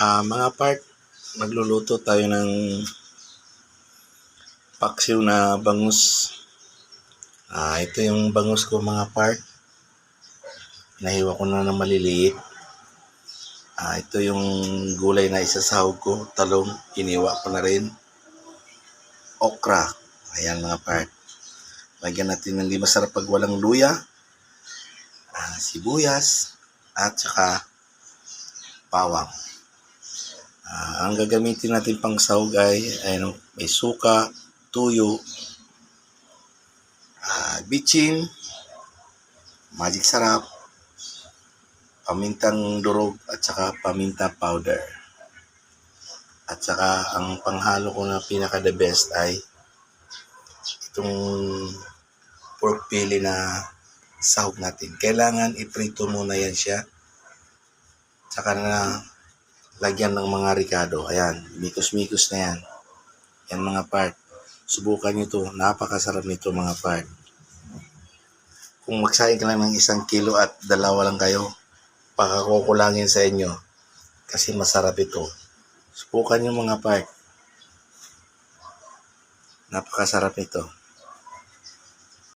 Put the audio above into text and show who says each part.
Speaker 1: Mga part, magluluto tayo ng paksiw na bangus. Ito yung bangus ko mga part. Nahiwa ko na ng maliliit. Ito yung gulay na isasahog ko, talong, iniwa ko na rin. Okra, ayan mga part. Lagyan natin ng hindi masarap pag walang luya, sibuyas, at saka bawang. Ang gagamitin natin pang sahog ay may suka, tuyo, bitchin, magic sarap, pamintang durog at saka paminta powder. At saka ang panghalo ko na pinaka the best ay itong pork belly na sahog natin. Kailangan iprito muna yan siya. Saka na lagyan ng mga ricado. Ayan, mikos-mikos na yan. Yan mga part. Subukan nyo to. Napakasarap nito mga part. Kung magsaing ka lang ng 1 kilo at 2 lang kayo, pakakukulangin sa inyo. Kasi masarap ito. Subukan nyo mga part. Napakasarap nito.